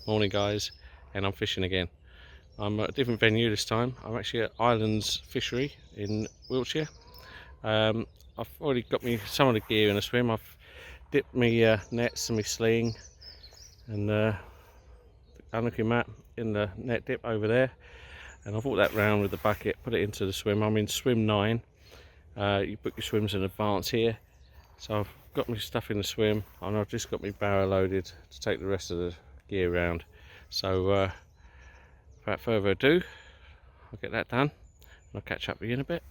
Morning guys, and I'm fishing again. I'm at a different venue this time. I'm actually at Islands Fishery in Wiltshire. I've already got me some of the gear in a swim. I've dipped my nets and my sling and unhooking mat in the net dip over there, and I've walked that round with the bucket, put it into the swim. I'm in swim 9. You book your swims in advance here. So I've got my stuff in the swim and I've just got my barrow loaded to take the rest of the gear round. So without further ado, I'll get that done and I'll catch up with you in a bit.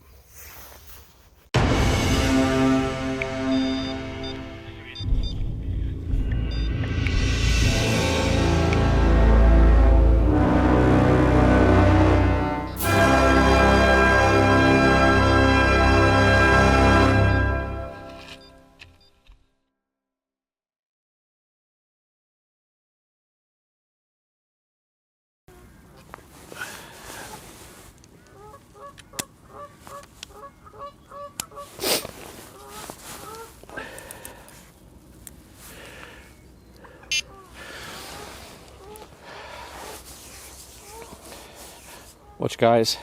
Watch guys,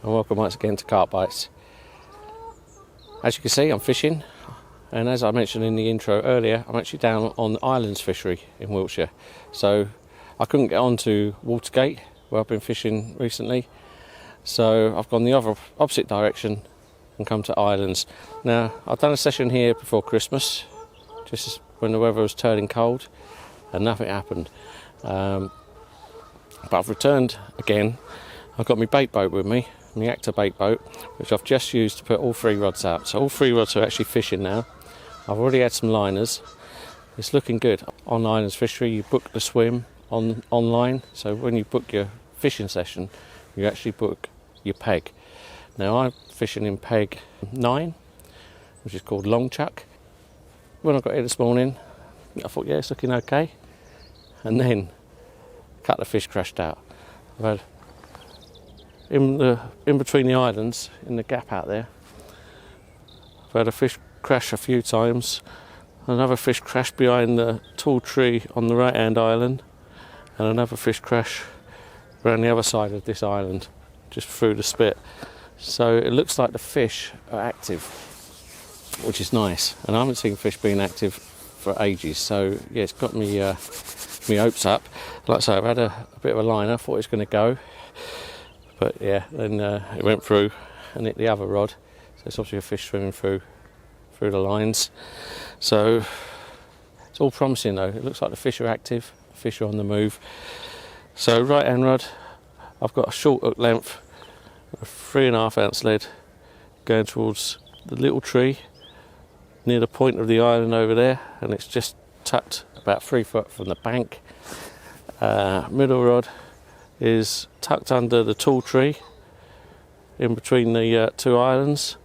and welcome once again to Carp Bites. As you can see, I'm fishing, and as I mentioned in the intro earlier, I'm actually down on the Islands Fishery in Wiltshire. So I couldn't get on to Watergate, where I've been fishing recently, so I've gone the opposite direction and come to Islands. Now, I've done a session here before Christmas, just when the weather was turning cold, and nothing happened. But I've returned again. I've got my bait boat with me, my actor bait boat, which I've just used to put all 3 rods out. So all 3 rods are actually fishing now. I've already had some liners. It's looking good. On Islands Fishery, you book the swim online. So when you book your fishing session, you actually book your peg. Now I'm fishing in peg 9, which is called long chuck. When I got here this morning, I thought, yeah, it's looking okay. And then a couple of fish crashed out. I've had in between the islands, in the gap out there, I've had a fish crash a few times. Another fish crashed behind the tall tree on the right hand island, and another fish crash around the other side of this island, just through the spit. So it looks like the fish are active, which is nice, and I haven't seen fish being active for ages. So yeah, it's got me my hopes up. Like I say, I've had a bit of a liner, thought it was going to go, but yeah, then it went through and hit the other rod. So it's obviously a fish swimming through the lines. So it's all promising though. It looks like the fish are active, the fish are on the move. So right hand rod, I've got a short hook length, a 3.5 ounce lead going towards the little tree near the point of the island over there, and it's just tucked about 3 foot from the bank. Middle rod is tucked under the tall tree in between the 2 islands,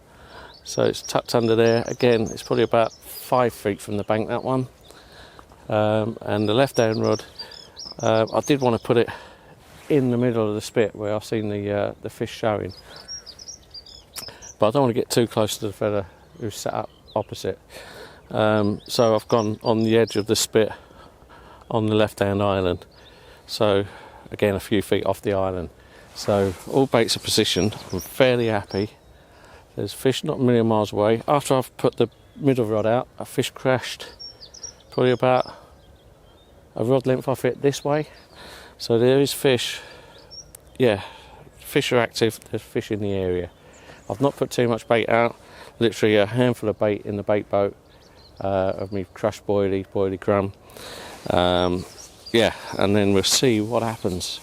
so it's tucked under there. Again, it's probably about 5 feet from the bank, that one. And the left hand rod, I did want to put it in the middle of the spit where I've seen the fish showing, but I don't want to get too close to the fella who's set up opposite. So I've gone on the edge of the spit on the left hand island, so again a few feet off the island. So all baits are positioned. I'm fairly happy. There's fish not a million miles away. After I've put the middle rod out, a fish crashed probably about a rod length off it this way. So there is fish. Yeah, fish are active. There's fish in the area. I've not put too much bait out, literally a handful of bait in the bait boat of me crushed boilie crumb. Yeah, and then we'll see what happens.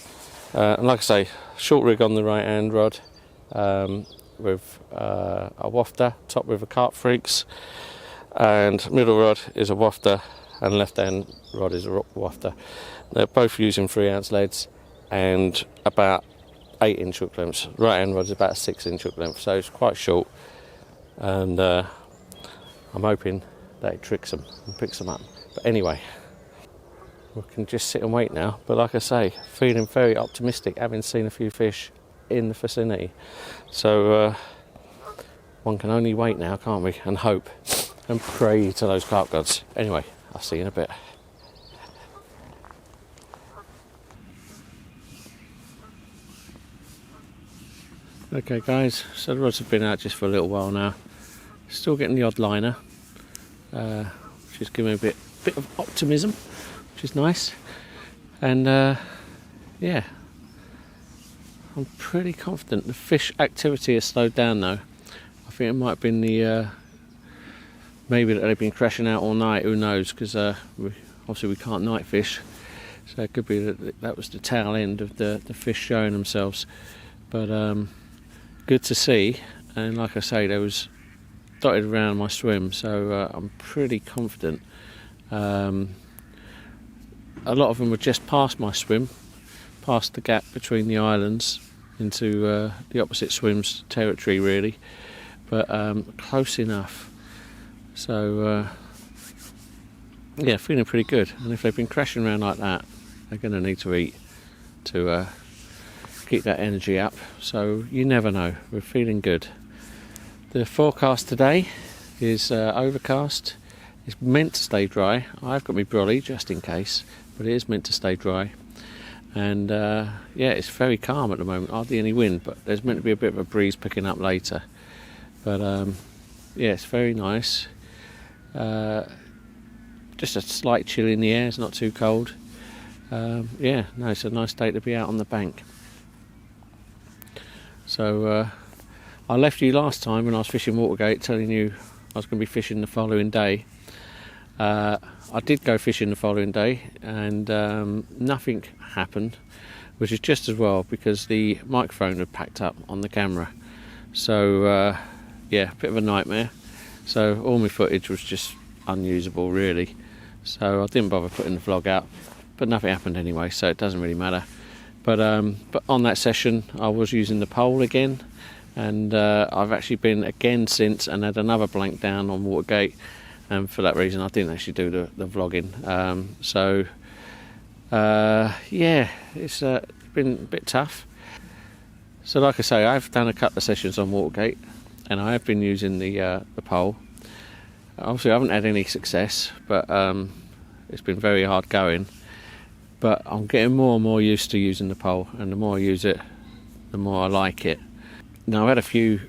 And like I say, short rig on the right hand rod with a wafter, top with a Carp Freaks, and middle rod is a wafter, and left hand rod is a wafter. They're both using 3 ounce leads and about 8 inch hook lengths. Right hand rod is about a 6 inch hook length, so it's quite short, and I'm hoping that it tricks them and picks them up. But anyway, we can just sit and wait now. But like I say, feeling very optimistic, having seen a few fish in the vicinity. So one can only wait now, can't we? And hope and pray to those carp gods. Anyway, I'll see you in a bit. Okay guys, so the rods have been out just for a little while now. Still getting the odd liner, which is giving me a bit of optimism, which is nice. And yeah, I'm pretty confident. The fish activity has slowed down though. I think it might have been the maybe that they've been crashing out all night, who knows, because obviously we can't night fish, so it could be that was the tail end of the fish showing themselves. But good to see, and like I say, there was dotted around my swim, so I'm pretty confident. A lot of them were just past my swim, past the gap between the islands into the opposite swim's territory really, but close enough. So yeah, feeling pretty good. And if they've been crashing around like that, they're going to need to eat to keep that energy up. So you never know, we're feeling good. The forecast today is overcast. It's meant to stay dry. I've got my brolly just in case, but it is meant to stay dry. And yeah, it's very calm at the moment, hardly any wind, but there's meant to be a bit of a breeze picking up later. But yeah, it's very nice. Just a slight chill in the air, it's not too cold. Yeah, no, it's a nice day to be out on the bank. So I left you last time when I was fishing Watergate telling you I was going to be fishing the following day. I did go fishing the following day and nothing happened, which is just as well because the microphone had packed up on the camera. So yeah, a bit of a nightmare. So all my footage was just unusable really. So I didn't bother putting the vlog out, but nothing happened anyway, so it doesn't really matter. But on that session I was using the pole again, and I've actually been again since and had another blank down on Watergate, and for that reason I didn't actually do the vlogging. So yeah, it's been a bit tough. So like I say, I've done a couple of sessions on Watergate and I have been using the pole. Obviously I haven't had any success, but it's been very hard going. But I'm getting more and more used to using the pole, and the more I use it, the more I like it. Now I've had a few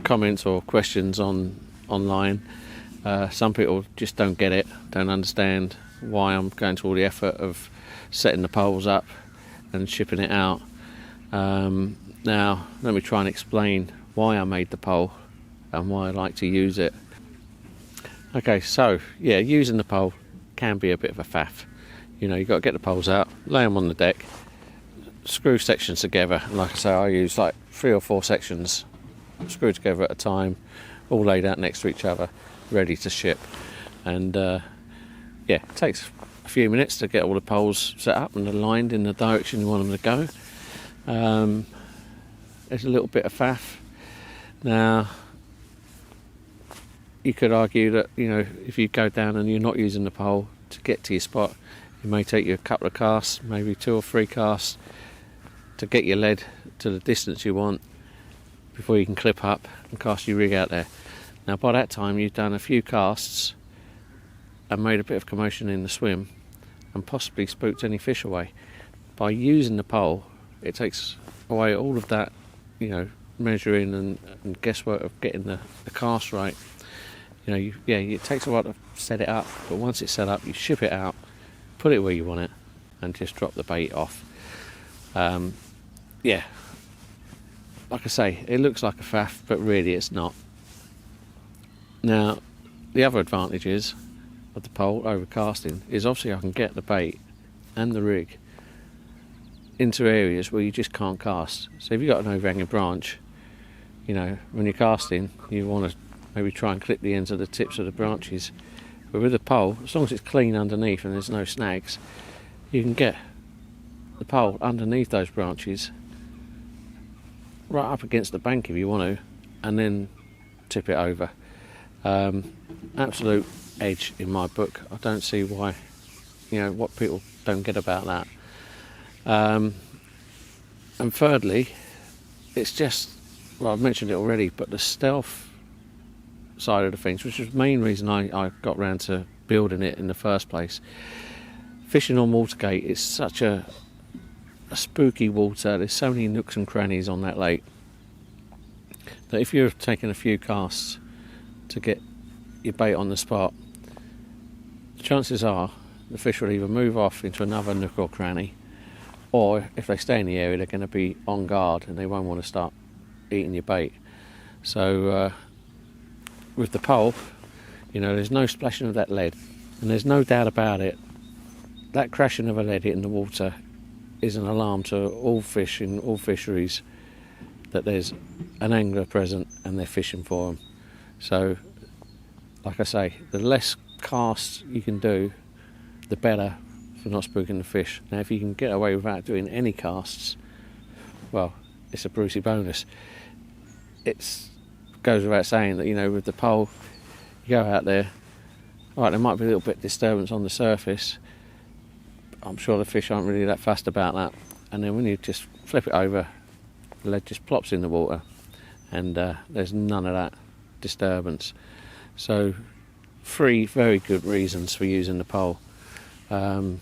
comments or questions online. Some people just don't get it, don't understand why I'm going to all the effort of setting the poles up and shipping it out. Now let me try and explain why I made the pole and why I like to use it. Okay, so yeah, using the pole can be a bit of a faff. You know, you've got to get the poles out, lay them on the deck, screw sections together. And like I say, I use like 3 or 4 sections screwed together at a time, all laid out next to each other, ready to ship. And yeah, it takes a few minutes to get all the poles set up and aligned in the direction you want them to go. It's a little bit of faff. Now, you could argue that, you know, if you go down and you're not using the pole to get to your spot, it may take you a couple of casts, maybe 2 or 3 casts to get your lead to the distance you want before you can clip up and cast your rig out there. Now by that time you've done a few casts and made a bit of commotion in the swim and possibly spooked any fish away. By using the pole, it takes away all of that, you know, measuring and guesswork of getting the cast right. You know, yeah, it takes a while to set it up, but once it's set up, you ship it out, put it where you want it, and just drop the bait off. Yeah, like I say, it looks like a faff, but really it's not. Now, the other advantages of the pole over casting is obviously I can get the bait and the rig into areas where you just can't cast. So if you've got an overhanging branch, you know, when you're casting, you want to maybe try and clip the ends of the tips of the branches. But with the pole, as long as it's clean underneath and there's no snags, you can get the pole underneath those branches, right up against the bank if you want to, and then tip it over. Absolute edge in my book. I don't see why, you know, what people don't get about that. And thirdly, it's just, well, I've mentioned it already, but the stealth side of the things, which was the main reason I got round to building it in the first place. Fishing on Watergate is such a spooky water. There's so many nooks and crannies on that lake. that if you're taking a few casts to get your bait on the spot, chances are the fish will either move off into another nook or cranny, or if they stay in the area, they're going to be on guard and they won't want to start eating your bait. So with the pole, there's no splashing of that lead, and there's no doubt about it, that crashing of a lead in the water is an alarm to all fish in all fisheries that there's an angler present and they're fishing for them. So, like I say, the less casts you can do, the better for not spooking the fish. Now, if you can get away without doing any casts, well, it's a Brucey bonus. It goes without saying that, with the pole, you go out there, right, there might be a little bit of disturbance on the surface. I'm sure the fish aren't really that fussed about that. And then when you just flip it over, the lead just plops in the water, and there's none of that disturbance. So 3 very good reasons for using the pole. And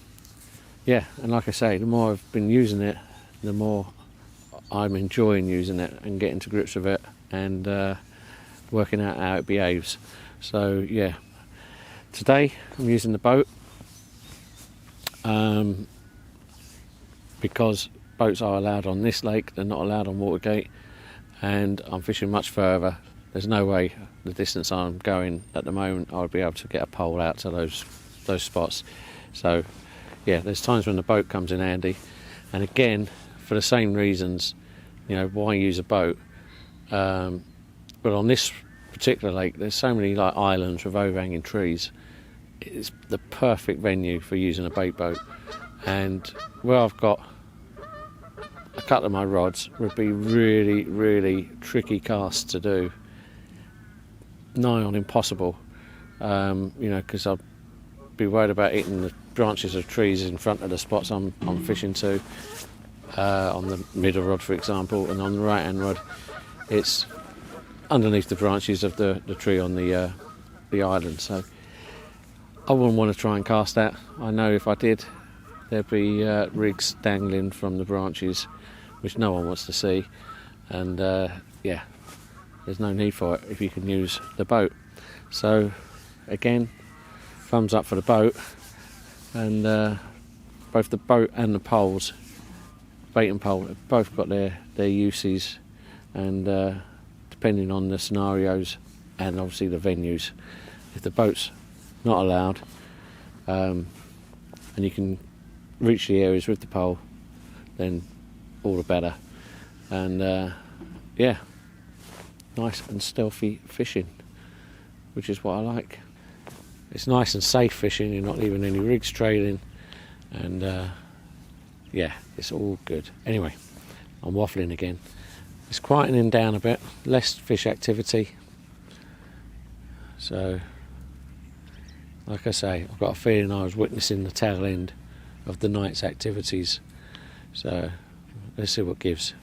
like I say, the more I've been using it, the more I'm enjoying using it and getting to grips with it and working out how it behaves. So yeah, today I'm using the boat because boats are allowed on this lake, they're not allowed on Watergate, and I'm fishing much further. There's no way the distance I'm going at the moment I would be able to get a pole out to those spots. So yeah, there's times when the boat comes in handy, and again, for the same reasons, why use a boat? But on this particular lake, there's so many islands with overhanging trees. It's the perfect venue for using a bait boat, and where I've got a couple of my rods would be really, really tricky casts to do, nigh on impossible, because I'd be worried about hitting the branches of trees in front of the spots I'm fishing to, on the middle rod for example, and on the right hand rod it's underneath the branches of the tree on the island. So I wouldn't want to try and cast that. I know if I did, there'd be rigs dangling from the branches, which no one wants to see, and there's no need for it if you can use the boat. So again, thumbs up for the boat, and both the boat and the poles, bait and pole, have both got their uses, and depending on the scenarios and obviously the venues. If the boat's not allowed, and you can reach the areas with the pole, then all the better. And nice and stealthy fishing, which is what I like. It's nice and safe fishing, you're not leaving any rigs trailing, and it's all good. Anyway, I'm waffling again. It's quietening down a bit, less fish activity. So, like I say, I've got a feeling I was witnessing the tail end of the night's activities. So, let's see what gives.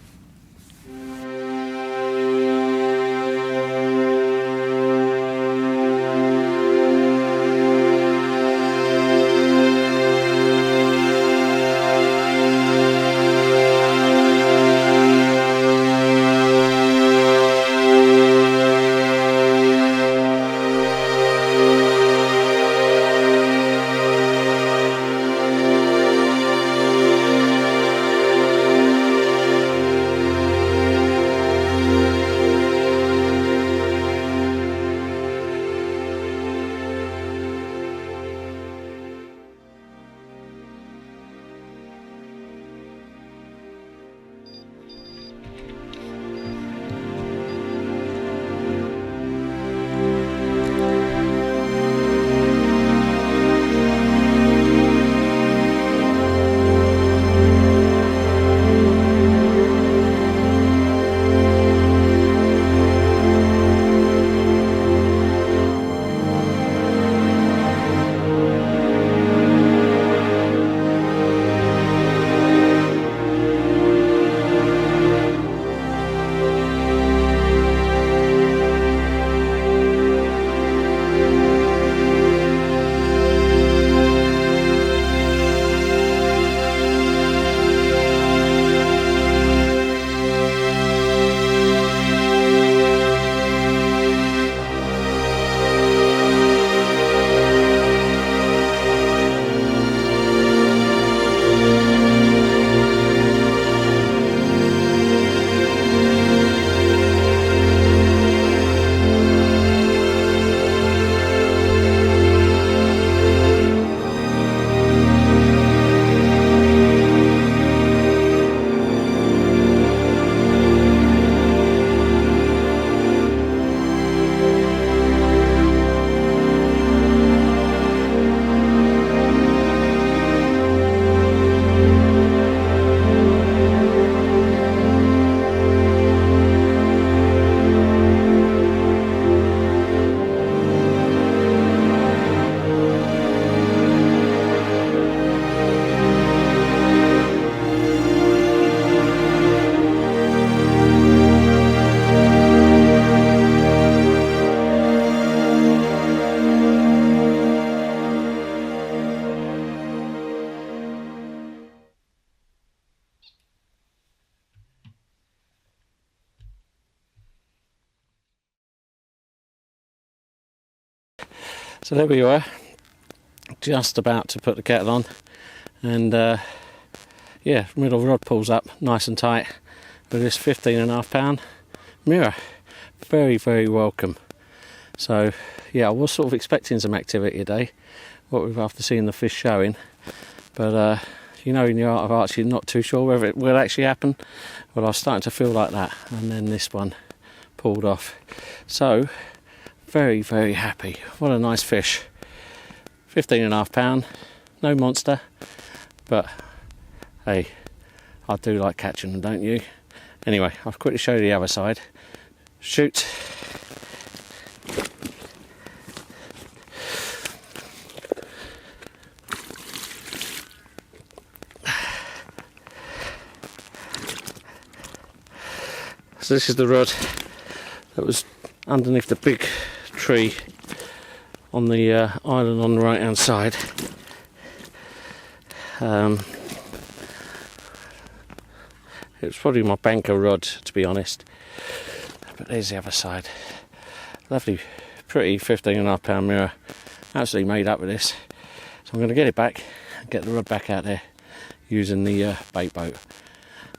So there we were, just about to put the kettle on, and yeah, middle rod pulls up nice and tight with this 15.5 pound mirror. Very, very welcome. So yeah, I was sort of expecting some activity today, what we've after seeing the fish showing, but you know, in the art of arts, you're not too sure whether it will actually happen. Well, I was starting to feel like that, and then this one pulled off. So very, very happy. What a nice fish. 15.5 pound, no monster, but hey, I do like catching them, don't you? Anyway, I'll quickly show you the other side. Shoot. So this is the rod that was underneath the big tree on the island on the right hand side. It was probably my banker rod, to be honest, but there's the other side. Lovely, pretty 15.5 pound mirror, absolutely made up with this. So I'm going to get it back and get the rod back out there using the bait boat.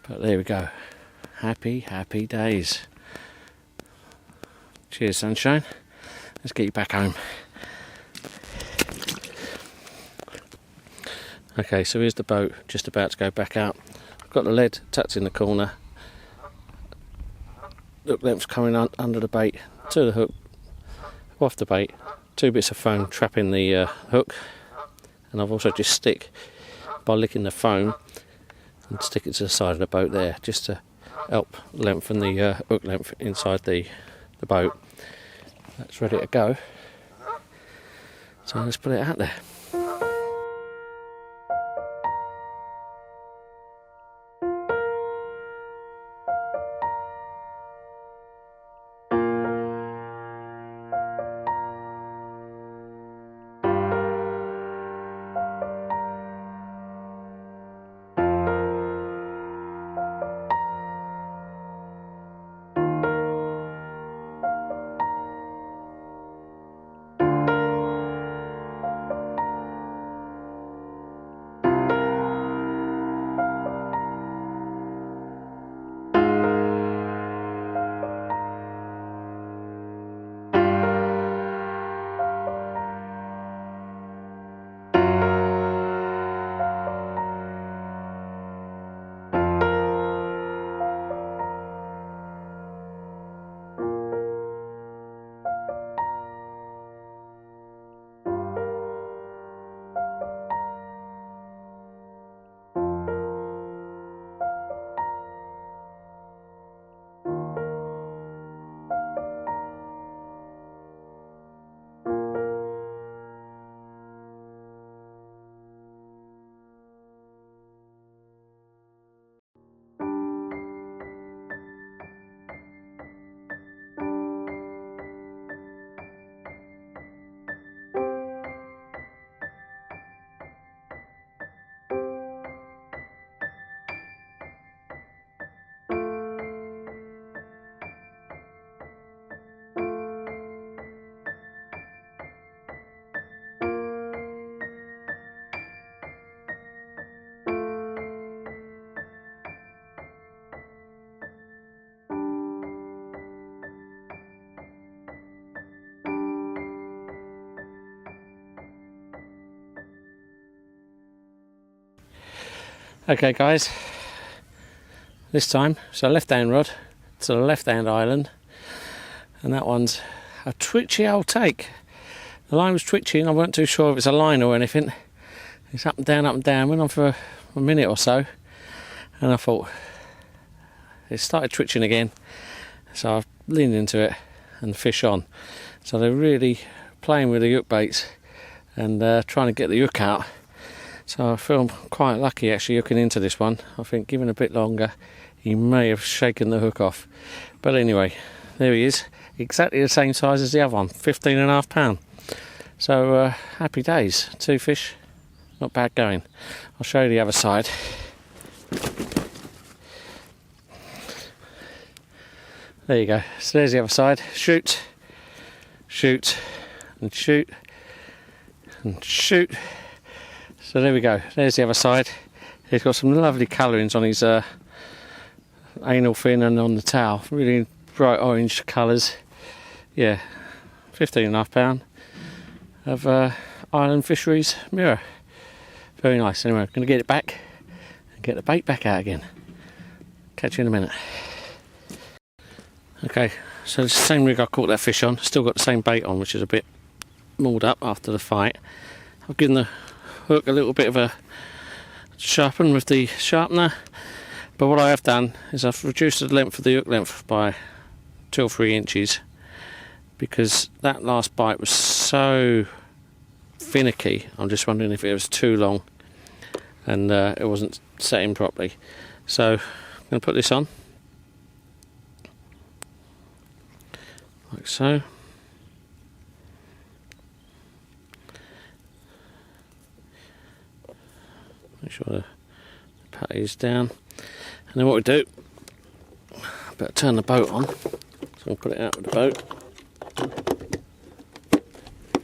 But there we go, happy, happy days. Cheers, sunshine. Let's get you back home. Okay, so here's the boat, just about to go back out. I've got the lead tucked in the corner. Hook lengths coming under the bait, to the hook, off the bait. 2 bits of foam trapping the hook. And I've also just stick, by licking the foam, and stick it to the side of the boat there, just to help lengthen the hook length inside the boat. That's ready to go. So let's put it out there. Okay guys, this time it's a left hand rod to the left hand island, and that one's a twitchy old take. The line was twitchy and I weren't too sure if it's a line or anything. It's up and down, went on for a minute or so, and I thought it started twitching again, so I leaned into it and fish on. So they're really playing with the hook baits and trying to get the hook out. So I feel quite lucky actually hooking into this one. I think given a bit longer he may have shaken the hook off. But anyway, there he is, exactly the same size as the other one, 15.5 pound. So happy days, 2 fish, not bad going. I'll show you the other side. There you go, so there's the other side. Shoot, shoot, and shoot and shoot. So there we go, there's the other side. He's got some lovely colourings on his anal fin and on the tail, really bright orange colours. Yeah, £15.5 of Island Fisheries mirror. Very nice. Anyway, I'm going to get it back and get the bait back out again. Catch you in a minute. Okay, so it's the same rig I caught that fish on. Still got the same bait on, which is a bit mauled up after the fight. I've given the hook a little bit of a sharpen with the sharpener, but what I have done is I've reduced the length of the hook length by 2 or 3 inches, because that last bite was so finicky. I'm just wondering if it was too long and it wasn't setting properly. So I'm going to put this on like so. Make sure the patty is down, and then what we do, I better turn the boat on, so I'll put it out with the boat,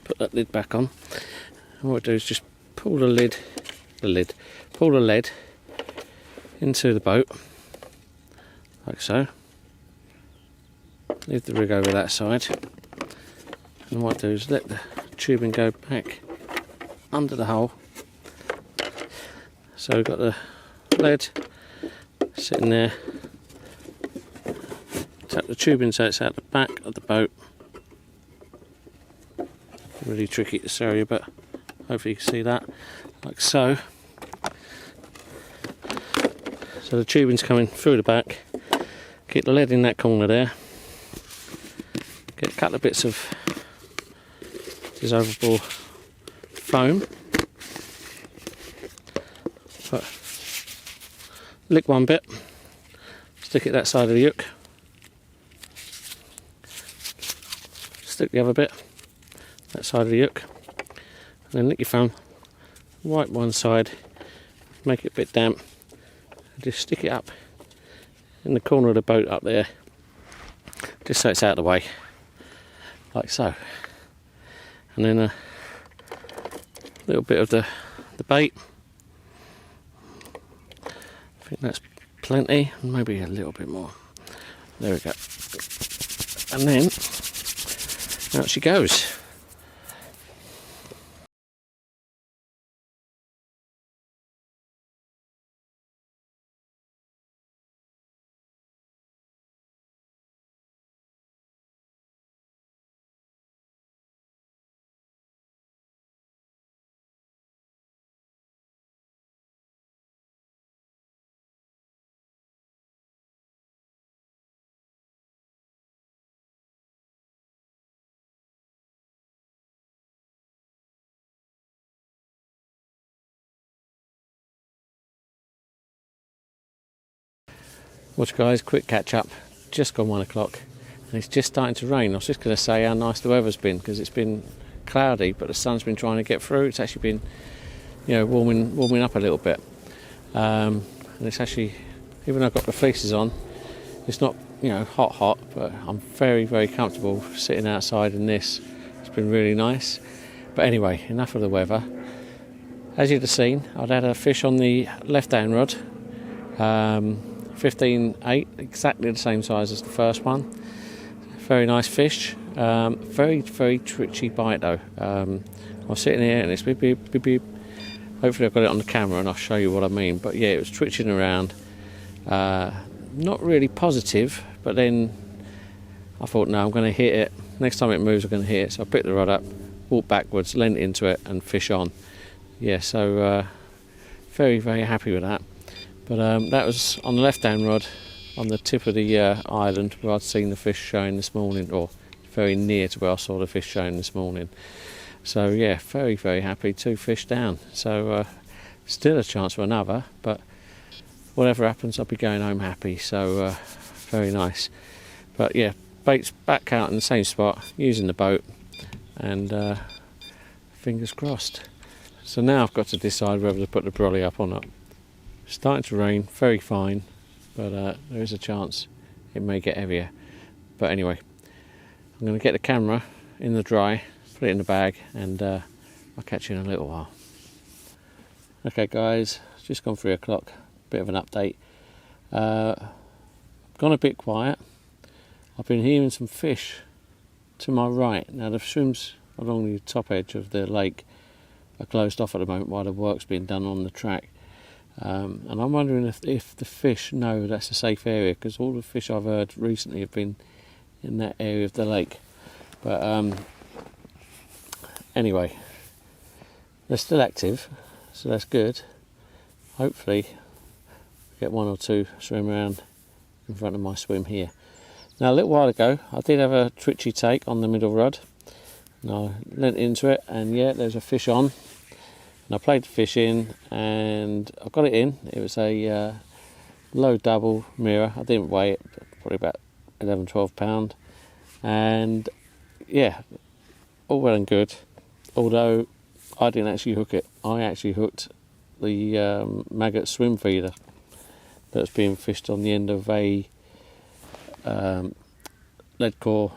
put that lid back on, and what we do is just pull the lead into the boat like so, leave the rig over that side, and what I do is let the tubing go back under the hole. So we've got the lead sitting there, tap the tubing so it's out the back of the boat. Really tricky this area, but hopefully you can see that, like so. So the tubing's coming through the back, keep the lead in that corner there, get a couple of bits of dissolvable foam. But lick one bit, stick it that side of the hook, stick the other bit that side of the hook, and then lick your foam, wipe one side, make it a bit damp, and just stick it up in the corner of the boat up there, just so it's out of the way, like so. And then a little bit of the bait. I think that's plenty, maybe a little bit more. There we go. And then out she goes. Watch guys, quick catch up, just gone 1 o'clock and it's just starting to rain. I was just going to say how nice the weather's been, because it's been cloudy but the sun's been trying to get through. It's actually been, you know, warming up a little bit, and it's actually, even though I've got the fleeces on, it's not, you know, hot, but I'm very comfortable sitting outside in this. It's been really nice. But anyway, enough of the weather. As you'd have seen, I'd had a fish on the left hand rod, 15.8, exactly the same size as the first one. Very nice fish. Very twitchy bite though. I was sitting here and it's beep beep beep. Hopefully I've got it on the camera and I'll show you what I mean. But yeah, it was twitching around. Not really positive, but then I thought, no, I'm going to hit it. Next time it moves, I'm going to hit it. So I picked the rod up, walked backwards, leant into it, and fish on. Yeah, so very happy with that. But that was on the left-hand rod, on the tip of the island where I'd seen the fish showing this morning, or very near to where I saw the fish showing this morning. So yeah, very happy. 2 fish down. So still a chance for another, but whatever happens, I'll be going home happy. So very nice. But yeah, bait's back out in the same spot, using the boat, and fingers crossed. So now I've got to decide whether to put the brolly up or not. Starting to rain, very fine, but there is a chance it may get heavier. But anyway, I'm going to get the camera in the dry, put it in the bag, and I'll catch you in a little while. Okay guys, it's just gone 3 o'clock, bit of an update. Gone a bit quiet. I've been hearing some fish to my right. Now the swims along the top edge of the lake are closed off at the moment while the work's being done on the track. And I'm wondering if the fish know that's a safe area, because all the fish I've heard recently have been in that area of the lake. But anyway, they're still active, so that's good. Hopefully get 1 or 2 swim around in front of my swim here. Now a little while ago I did have a twitchy take on the middle rod, and I leant into it, and yeah, there's a fish on, and I played the fish in and I got it in. It was a low double mirror. I didn't weigh it, probably about 11-12 pound, and yeah, all well and good, although I didn't actually hook it. I actually hooked the maggot swim feeder that's being fished on the end of a lead core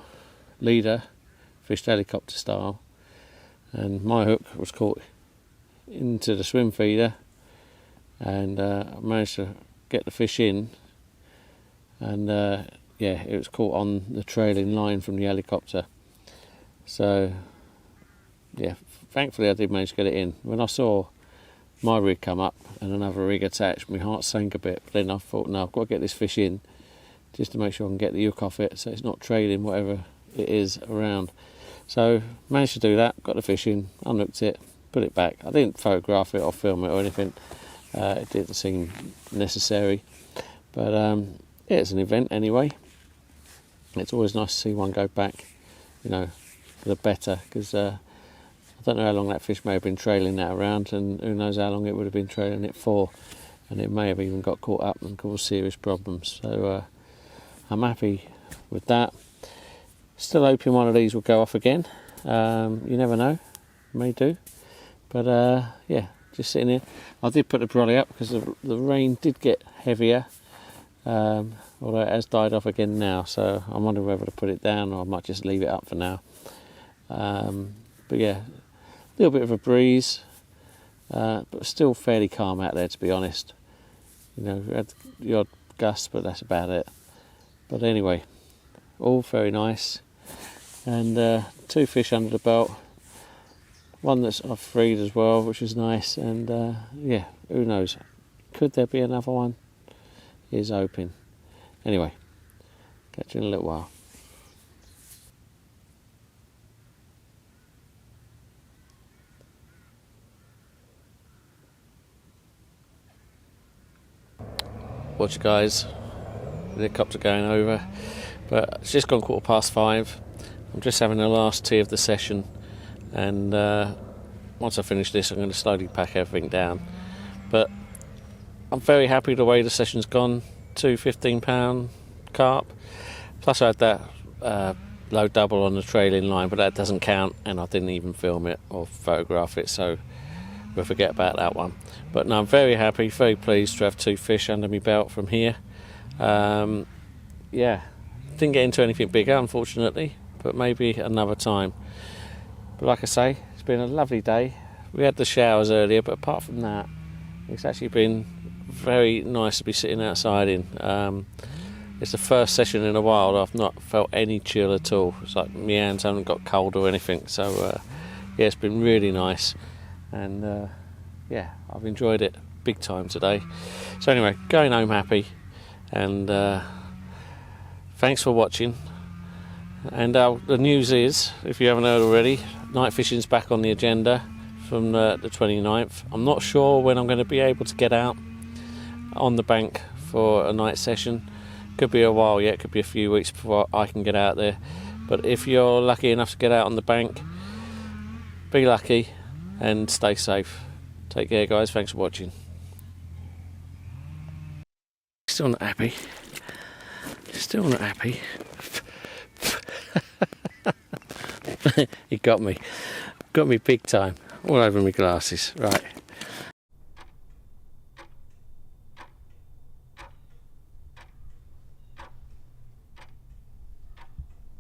leader, fished helicopter style, and my hook was caught into the swim feeder, and I managed to get the fish in, and yeah, it was caught on the trailing line from the helicopter. So yeah, thankfully I did manage to get it in. When I saw my rig come up and another rig attached, my heart sank a bit, but then I thought, no, I've got to get this fish in just to make sure I can get the hook off it so it's not trailing whatever it is around. So managed to do that, got the fish in, unhooked it, put it back. I didn't photograph it or film it or anything, it didn't seem necessary, but yeah, it's an event anyway. It's always nice to see one go back, you know, for the better, because I don't know how long that fish may have been trailing that around, and who knows how long it would have been trailing it for, and it may have even got caught up and caused serious problems. So I'm happy with that. Still hoping one of these will go off again. You never know, may do. But yeah, just sitting here. I did put the brolly up because the rain did get heavier, although it has died off again now, so I'm wondering whether to put it down or I might just leave it up for now. But yeah, a little bit of a breeze, but still fairly calm out there, to be honest. You know, we had the odd gust, but that's about it. But anyway, all very nice, and 2 fish under the belt. One that's I've freed as well, which is nice, and yeah, who knows, could there be another one? Is open. Anyway, catch you in a little while. Watch guys, the helicopter going over, but it's just gone 5:15. I'm just having the last tea of the session, and once I finish this I'm going to slowly pack everything down. But I'm very happy the way the session's gone. 2 15-pound carp, plus I had that low double on the trailing line, but that doesn't count, and I didn't even film it or photograph it, so we'll forget about that one. But no, I'm very happy, very pleased to have 2 fish under my belt from here. Yeah, didn't get into anything bigger unfortunately, but maybe another time. But like I say, it's been a lovely day. We had the showers earlier, but apart from that, it's actually been very nice to be sitting outside in. It's the first session in a while I've not felt any chill at all. It's like my hands haven't got cold or anything, so yeah, it's been really nice, and yeah, I've enjoyed it big time today. So anyway, going home happy, and thanks for watching. And the news is, if you haven't heard already, night fishing's back on the agenda from the 29th. I'm not sure when I'm going to be able to get out on the bank for a night session. Could be a while yet, could be a few weeks before I can get out there. But if you're lucky enough to get out on the bank, be lucky and stay safe. Take care guys, thanks for watching. Still not happy. Still not happy. He got me big time, all over my glasses. Right.